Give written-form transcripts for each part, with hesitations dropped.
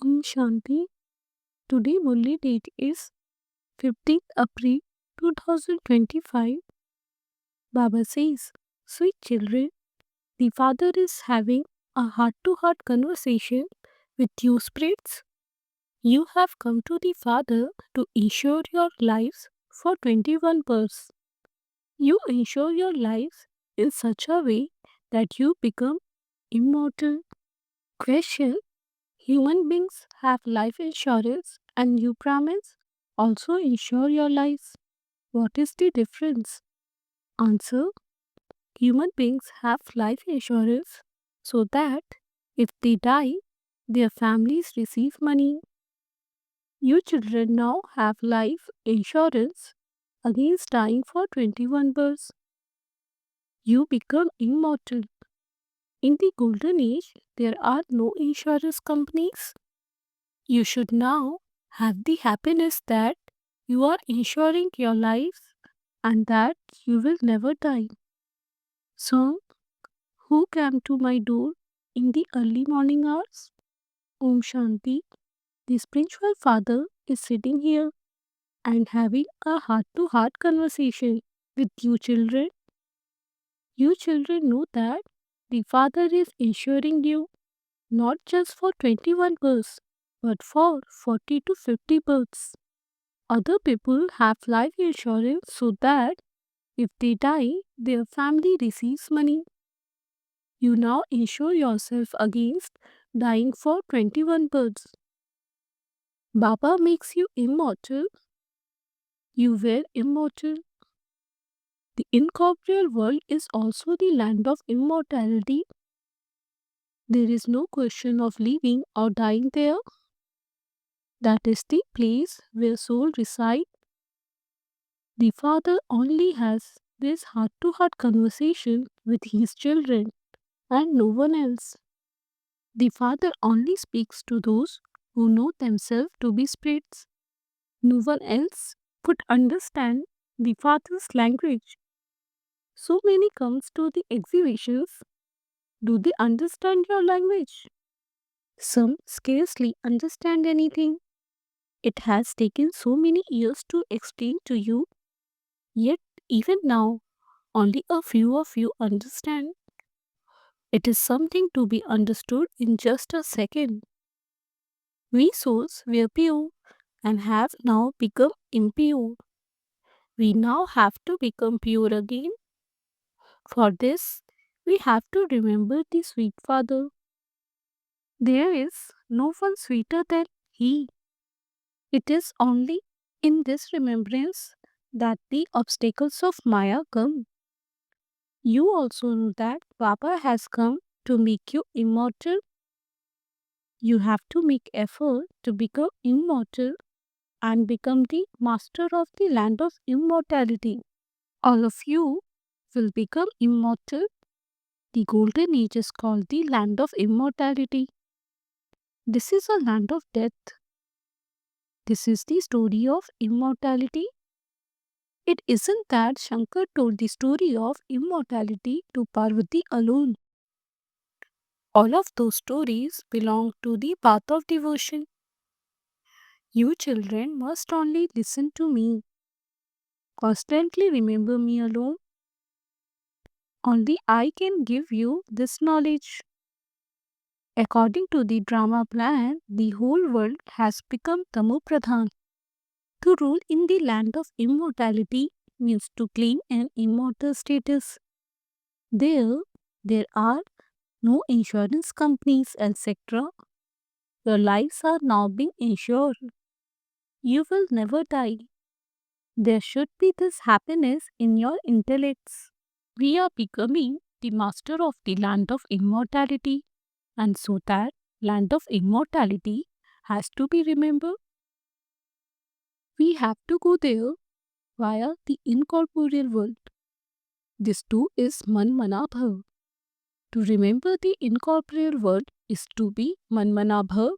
Shanti. Today Murli date is 15th April 2025. Baba says, "Sweet children, the Father is having a heart-to-heart conversation with you spirits. You have come to the Father to insure your lives for 21 births. You insure your lives in such a way that you become immortal." Question: Human beings have life insurance and you Brahmins also insure your lives. What is the difference? Answer: Human beings have life insurance so that if they die, their families receive money. You children now have life insurance against dying for 21 births. You become immortal. In the golden age, there are no insurance companies. You should now have the happiness that you are insuring your life and that you will never die. So, who came to my door in the early morning hours? Om Shanti. The spiritual father is sitting here and having a heart to heart conversation with you children. You children know that the father is insuring you not just for 21 births but for 40 to 50 births. Other people have life insurance so that if they die, their family receives money. You now insure yourself against dying for 21 births. Baba makes you immortal. You were immortal. The incorporeal world is also the land of immortality. There is no question of living or dying there. That is the place where soul resides. The Father only has this heart to heart conversation with his children and no one else. The Father only speaks to those who know themselves to be spirits. No one else could understand the Father's language. So many comes to the exhibitions. Do they understand your language? Some scarcely understand anything. It has taken so many years to explain to you, yet even now only a few of you understand. It is something to be understood in just a second. We souls were pure and have now become impure. We now have to become pure again. For this, we have to remember the sweet Father. There is no one sweeter than He. It is only in this remembrance that the obstacles of Maya come. You also know that Baba has come to make you immortal. You have to make effort to become immortal and become the master of the land of immortality. All of you will become immortal. The golden age is called the land of immortality. This is a land of death. This is the story of immortality. It isn't that Shankar told the story of immortality to Parvati alone. All of those stories belong to the path of devotion. You children must only listen to me. Constantly remember me alone. Only I can give you this knowledge. According to the drama plan, the whole world has become Tamu Pradhan. To rule in the land of immortality means to claim an immortal status. There, there are no insurance companies, etc. Your lives are now being insured. You will never die. There should be this happiness in your intellects. We are becoming the master of the land of immortality, and so that land of immortality has to be remembered. We have to go there via the incorporeal world. This too is Manmanabhav. To remember the incorporeal world is to be Manmanabhav,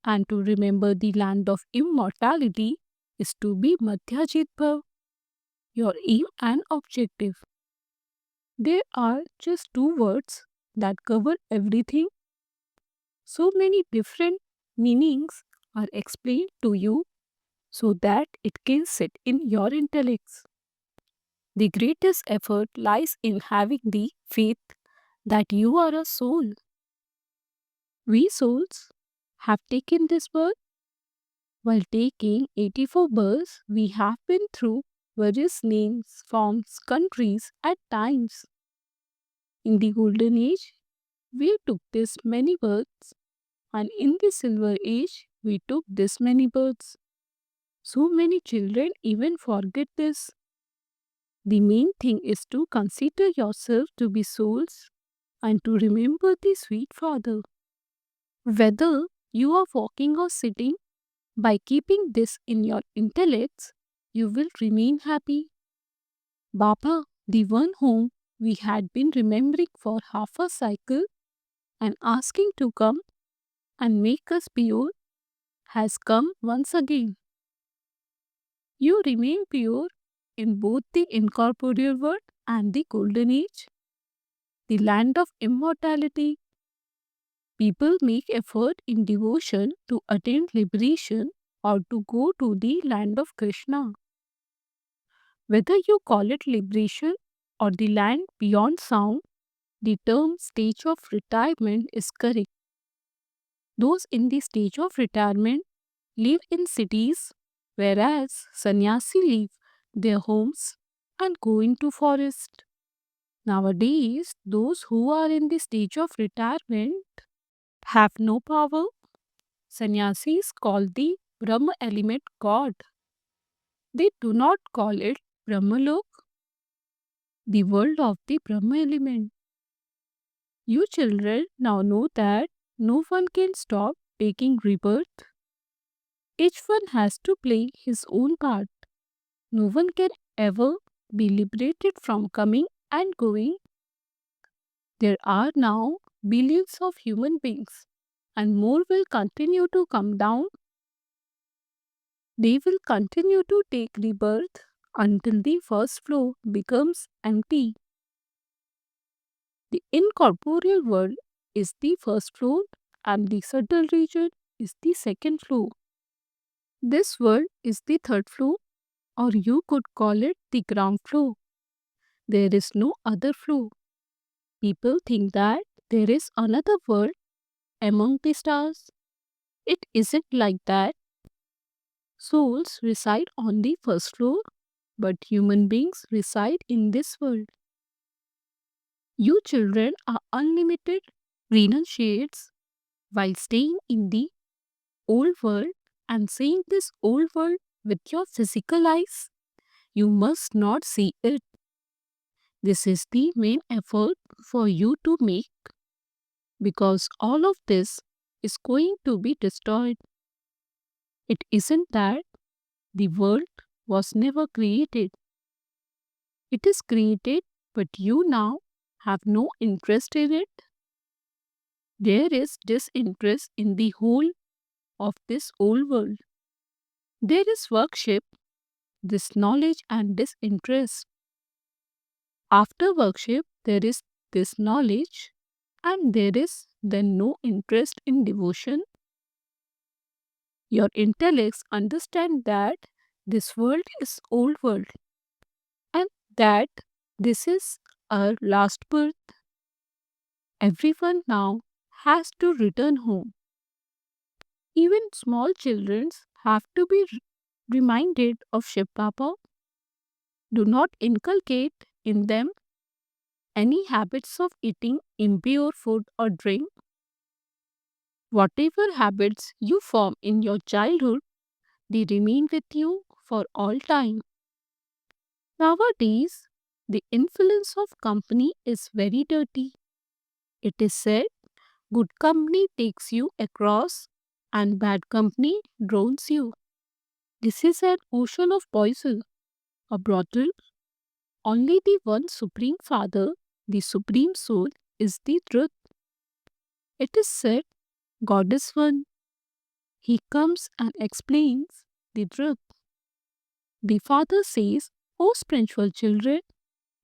and to remember the land of immortality is to be Madhyajit Bhav, your aim and objective. There are just two words that cover everything. So many different meanings are explained to you so that it can sit in your intellects. The greatest effort lies in having the faith that you are a soul. We souls have taken this birth. While taking 84 births, we have been through various names, forms, countries at times. In the golden age, we took this many births, and in the silver age, we took this many births. So many children even forget this. The main thing is to consider yourself to be souls and to remember the sweet Father. Whether you are walking or sitting, by keeping this in your intellects, you will remain happy. Baba, the one whom we had been remembering for half a cycle and asking to come and make us pure, has come once again. You remain pure in both the incorporeal world and the golden age, the land of immortality. People make effort in devotion to attain liberation or to go to the land of Krishna. Whether you call it liberation or the land beyond sound, the term stage of retirement is correct. Those in the stage of retirement live in cities, whereas sannyasi leave their homes and go into forest. Nowadays, those who are in the stage of retirement have no power. Sannyasis call the Brahma element God. They do not call it Brahmalok, the world of the Brahma element. You children now know that no one can stop taking rebirth. Each one has to play his own part. No one can ever be liberated from coming and going. There are now billions of human beings, and more will continue to come down. They will continue to take rebirth until the first floor becomes empty. The incorporeal world is the first floor and the subtle region is the second floor. This world is the third floor, or you could call it the ground floor. There is no other floor. People think that there is another world among the stars. It isn't like that. Souls reside on the first floor, but human beings reside in this world. You children are unlimited renunciates while staying in the old world and seeing this old world with your physical eyes. You must not see it. This is the main effort for you to make because all of this is going to be destroyed. It isn't that the world was never created. It is created, but you now have no interest in it. There is disinterest in the whole of this old world. There is worship, this knowledge and disinterest. After worship, there is this knowledge, and there is then no interest in devotion. Your intellects understand that this world is old world and that this is our last birth. Everyone now has to return home. Even small children have to be reminded of Shiv Baba. Do not inculcate in them any habits of eating impure food or drink. Whatever habits you form in your childhood, they remain with you for all time. Nowadays, the influence of company is very dirty. It is said, good company takes you across and bad company drowns you. This is an ocean of poison, a brothel. Only the one Supreme Father, the Supreme Soul, is the truth. It is said, God is one. He comes and explains the truth. The Father says, O spiritual children,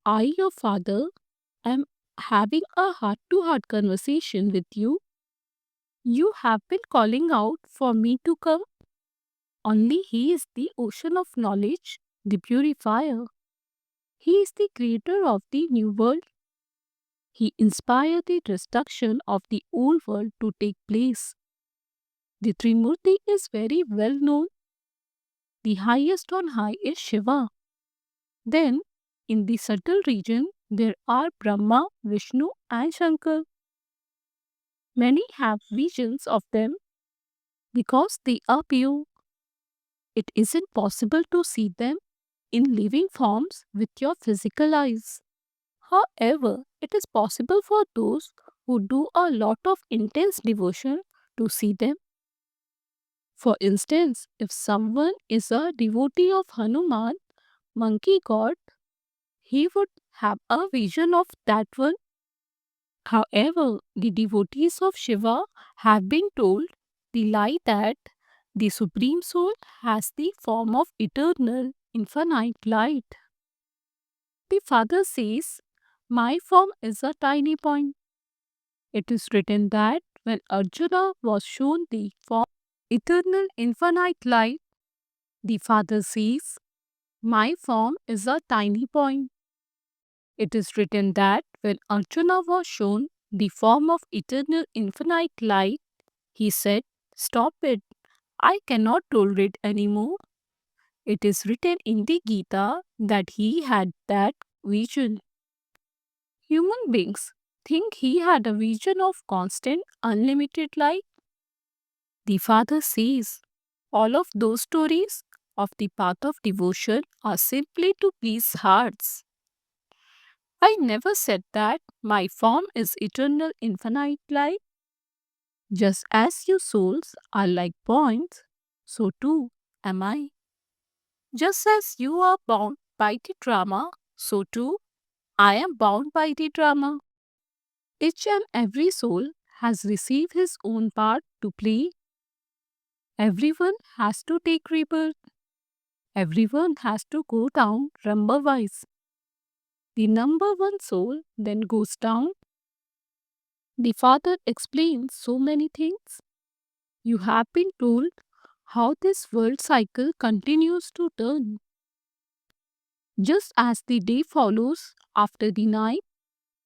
I, your Father, am having a heart to heart conversation with you. You have been calling out for me to come. Only He is the ocean of knowledge, the purifier. He is the creator of the new world. He inspired the destruction of the old world to take place. The Trimurti is very well known. The highest on high is Shiva. Then, in the subtle region, there are Brahma, Vishnu, and Shankar. Many have visions of them because they are pure. It isn't possible to see them in living forms with your physical eyes. However, it is possible for those who do a lot of intense devotion to see them. For instance, if someone is a devotee of Hanuman, monkey god, he would have a vision of that one. However, the devotees of Shiva have been told the lie that the Supreme Soul has the form of eternal, infinite light. The Father says, "My form is a tiny point." It is written that when Arjuna was shown the form eternal, infinite light, the Father says, "My form is a tiny point." It is written that when Arjuna was shown the form of eternal, infinite light, he said, "Stop it. I cannot tolerate anymore." It is written in the Gita that he had that vision. Human beings think he had a vision of constant, unlimited light. The Father says, all of those stories of the path of devotion are simply to please hearts. I never said that my form is eternal, infinite light. Just as you souls are like points, so too am I. Just as you are bound by the drama, so too I am bound by the drama. Each and every soul has received his own part to play. Everyone has to take rebirth. Everyone has to go down number wise. The number one soul then goes down. The Father explains so many things. You have been told how this world cycle continues to turn. Just as the day follows after the night,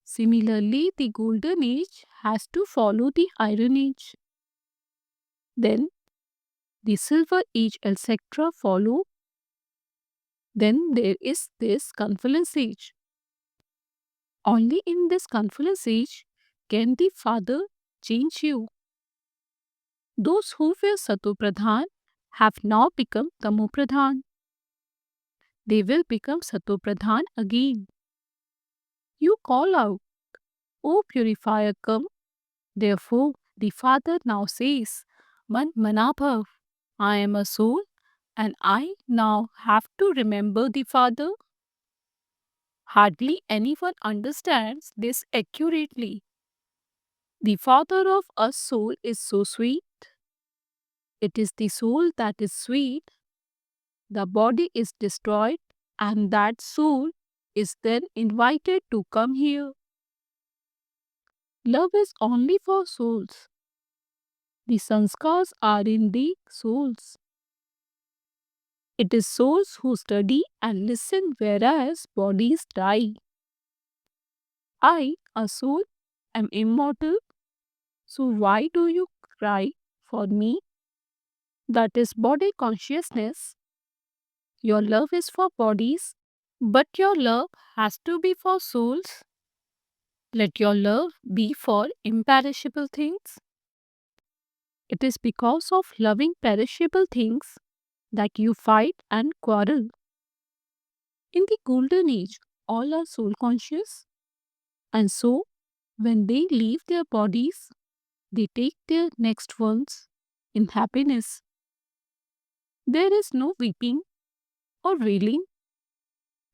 similarly the golden age has to follow the iron age. Then the silver age, etc. follow. Then there is this confluence age. Only in this confluence age can the Father change you. Those who were Satopradhan have now become Tamopradhan. They will become Satopradhan again. You call out, "O purifier, come." Therefore, the Father now says, "Man Manabhav, I am a soul and I now have to remember the Father." Hardly anyone understands this accurately. The Father of a soul is so sweet. It is the soul that is sweet. The body is destroyed, and that soul is then invited to come here. Love is only for souls. The sanskars are in the souls. It is souls who study and listen, whereas bodies die. I, a soul, am immortal. So why do you cry for me? That is body consciousness. Your love is for bodies, but your love has to be for souls. Let your love be for imperishable things. It is because of loving perishable things that you fight and quarrel. In the golden age, all are soul conscious, and so when they leave their bodies, they take their next ones in happiness. There is no weeping or wailing.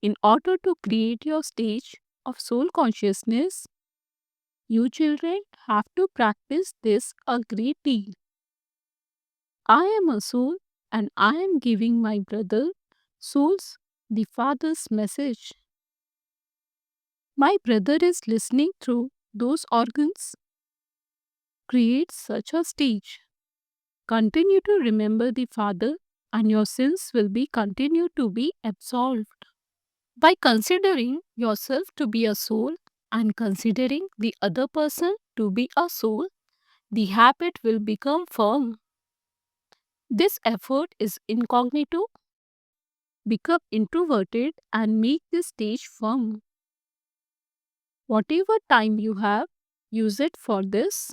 In order to create your stage of soul consciousness, you children have to practice this a great deal. I am a soul and I am giving my brother souls the Father's message. My brother is listening through those organs. creates such a stage. Continue to remember the Father, and your sins will be continue to be absolved. By considering yourself to be a soul and considering the other person to be a soul, the habit will become firm. This effort is incognito, become introverted, and make this stage firm. Whatever time you have, use it for this.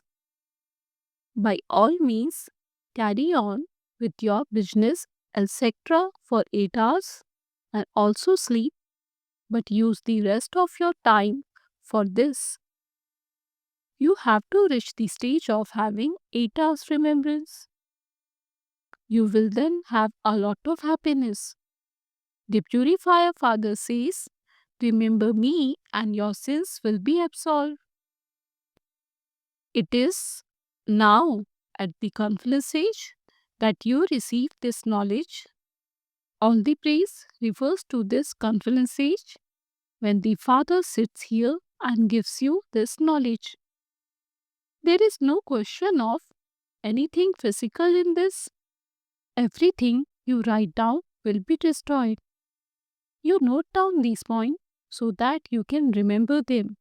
By all means, carry on with your business, etc., for 8 hours and also sleep, but use the rest of your time for this. You have to reach the stage of having 8 hours remembrance. You will then have a lot of happiness. The Purifier Father says, remember me and your sins will be absolved. It is now at the confluence stage that you receive this knowledge. All the praise refers to this confluence stage when the Father sits here and gives you this knowledge. There is no question of anything physical in this. Everything you write down will be destroyed. You note down these points so that you can remember them.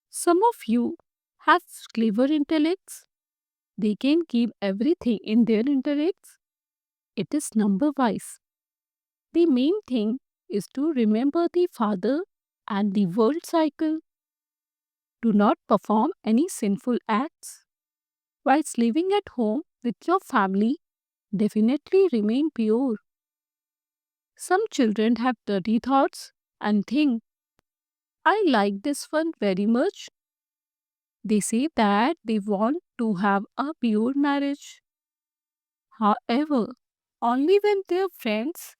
Some of you have clever intellects. They can keep everything in their intellects. It is number wise. The main thing is to remember the Father and the world cycle. Do not perform any sinful acts. Whilst living at home with your family, definitely remain pure. Some children have dirty thoughts and think, I like this one very much. They say that they want to have a pure marriage. However, only when their friends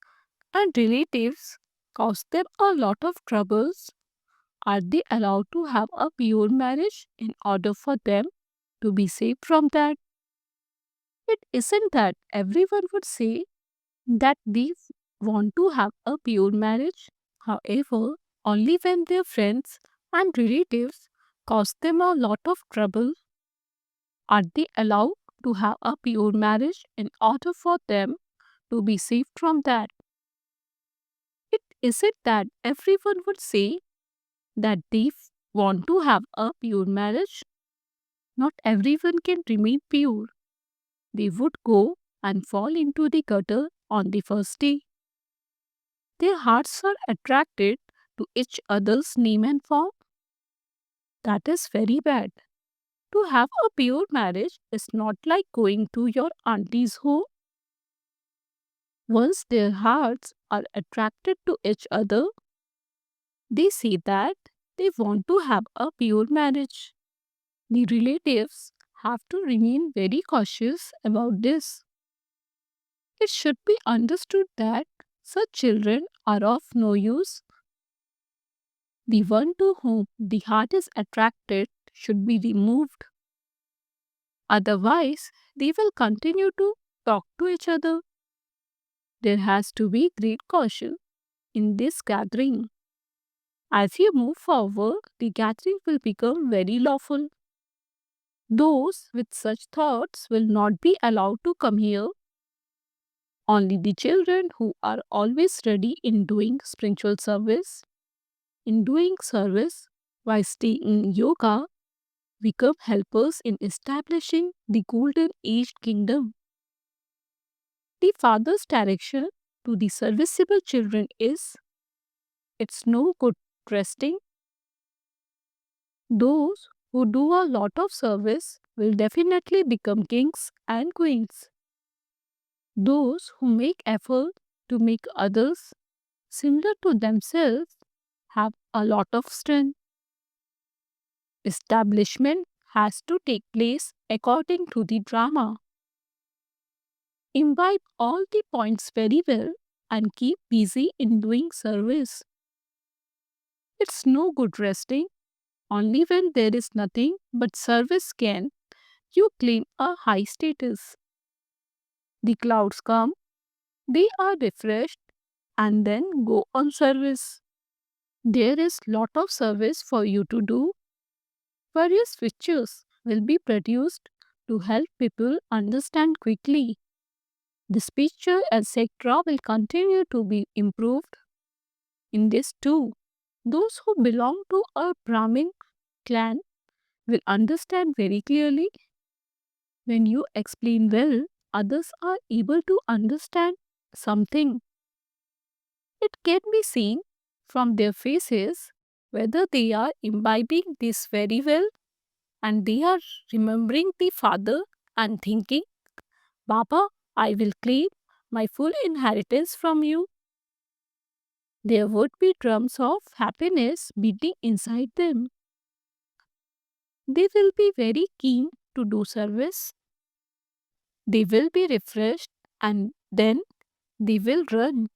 and relatives cause them a lot of troubles are they allowed to have a pure marriage in order for them to be saved from that. It isn't that everyone would say that they want to have a pure marriage. However, only when their friends and relatives cause them a lot of trouble are they allowed to have a pure marriage in order for them to be saved from that. It isn't that everyone would say that they want to have a pure marriage. Not everyone can remain pure. They would go and fall into the gutter on the first day. Their hearts are attracted to each other's name and form. That is very bad. To have a pure marriage is not like going to your auntie's home. Once their hearts are attracted to each other, they say that they want to have a pure marriage. The relatives have to remain very cautious about this. It should be understood that such children are of no use. The one to whom the heart is attracted should be removed. Otherwise, they will continue to talk to each other. There has to be great caution in this gathering. As you move forward, the gathering will become very lawful. Those with such thoughts will not be allowed to come here. Only the children who are always ready in doing spiritual service, in doing service while staying in yoga, become helpers in establishing the golden age kingdom. The Father's direction to the serviceable children is it's no good resting. Those who do a lot of service will definitely become kings and queens. Those who make effort to make others similar to themselves have a lot of strength. Establishment has to take place according to the drama. Imbibe all the points very well and keep busy in doing service. It's no good resting. Only when there is nothing but service can you claim a high status. The clouds come, they are refreshed and then go on service. There is lot of service for you to do. Various pictures will be produced to help people understand quickly. This picture, etc., will continue to be improved in this too. Those who belong to a Brahmin clan will understand very clearly. When you explain well, others are able to understand something. It can be seen from their faces whether they are imbibing this very well and they are remembering the father and thinking, Baba, I will claim my full inheritance from you. There would be drums of happiness beating inside them. They will be very keen to do service. They will be refreshed and then they will run.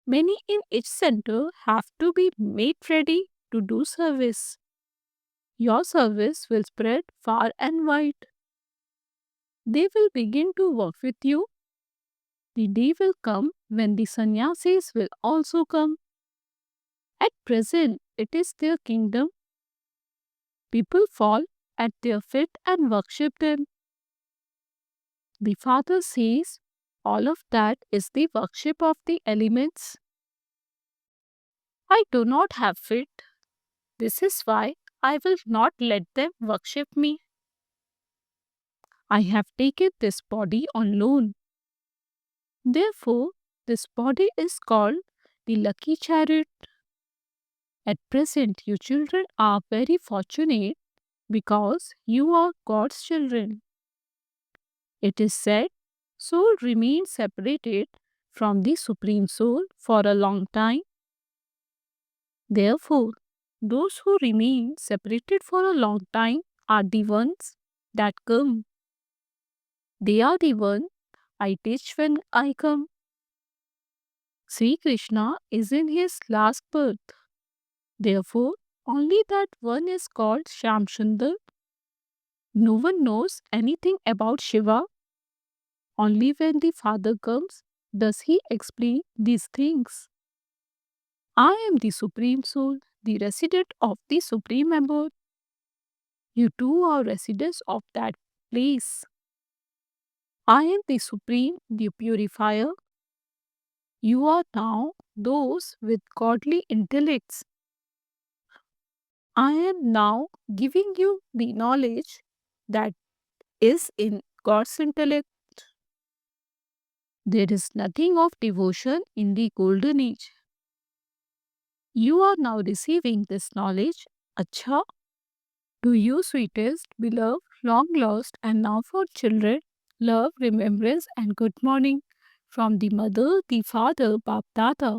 Many in each center have to be made ready to do service. Your service will spread far and wide. They will begin to work with you. The day will come when the sannyasis will also come. At present, it is their kingdom. People fall at their feet and worship them. The Father says all of that is the worship of the elements. I do not have feet. This is why I will not let them worship me. I have taken this body on loan. Therefore, this body is called the lucky chariot. At present, you children are very fortunate because you are God's children. It is said, soul remains separated from the Supreme Soul for a long time. Therefore, those who remain separated for a long time are the ones that come. They are the one I teach when I come. Sri Krishna is in his last birth. Therefore, only that one is called Shamsundar. No one knows anything about Shiva. Only when the Father comes does he explain these things. I am the Supreme Soul, the resident of the Supreme Abode. You too are residents of that place. I am the Supreme, the Purifier. You are now those with godly intellects. I am now giving you the knowledge that is in God's intellect. There is nothing of devotion in the golden age. You are now receiving this knowledge. Acha, to you, sweetest, beloved, long lost, and now for children, love, remembrance, and good morning from the mother, the father, Bap Dada.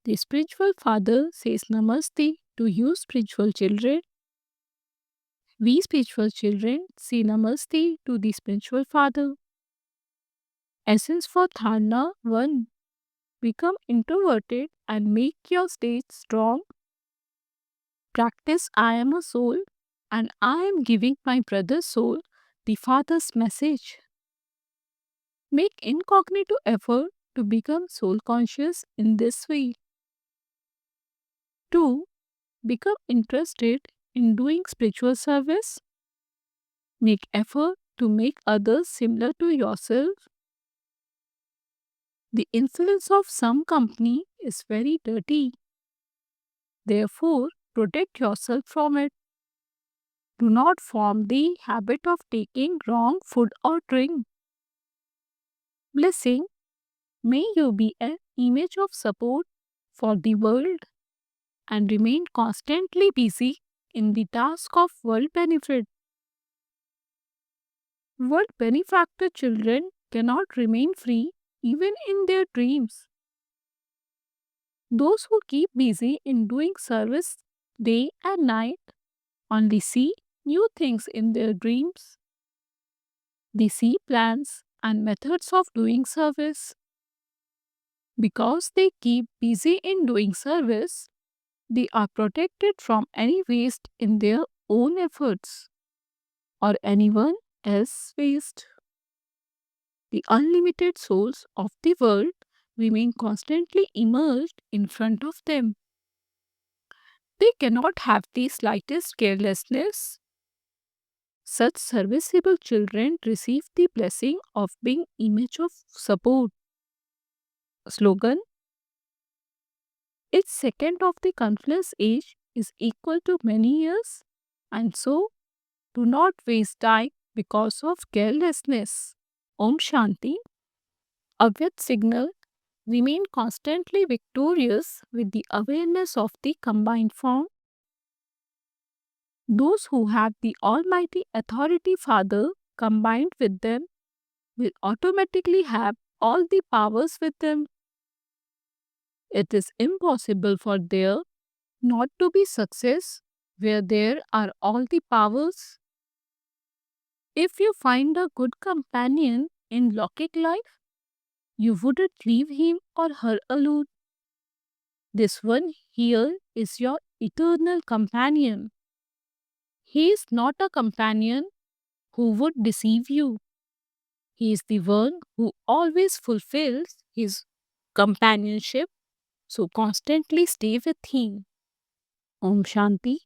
The spiritual father says Namaste to you, spiritual children. We spiritual children say Namaste to the spiritual father. Essence for Dharna 1. Become introverted and make your state strong. Practice I am a soul and I am giving my brother's soul the Father's message. Make incognito effort to become soul conscious in this way. 2. Become interested in doing spiritual service. Make effort to make others similar to yourself. The influence of some company is very dirty. Therefore, protect yourself from it. Do not form the habit of taking wrong food or drink. Blessing, may you be an image of support for the world and remain constantly busy in the task of world benefit. World benefactor children cannot remain free even in their dreams. Those who keep busy in doing service day and night only see new things in their dreams. They see plans and methods of doing service. Because they keep busy in doing service, they are protected from any waste in their own efforts or anyone else's waste. The unlimited souls of the world remain constantly immersed in front of them. They cannot have the slightest carelessness. Such serviceable children receive the blessing of being image of support. Slogan: each second of the confluence age is equal to many years, and so do not waste time because of carelessness. Om Shanti. Avyat signal: remain constantly victorious with the awareness of the combined form. Those who have the Almighty Authority Father combined with them will automatically have all the powers with them. It is impossible for there not to be success where there are all the powers. If you find a good companion in Lokik life, you wouldn't leave him or her alone. This one here is your eternal companion. He is not a companion who would deceive you. He is the one who always fulfills his companionship, so constantly stay with him. Om Shanti.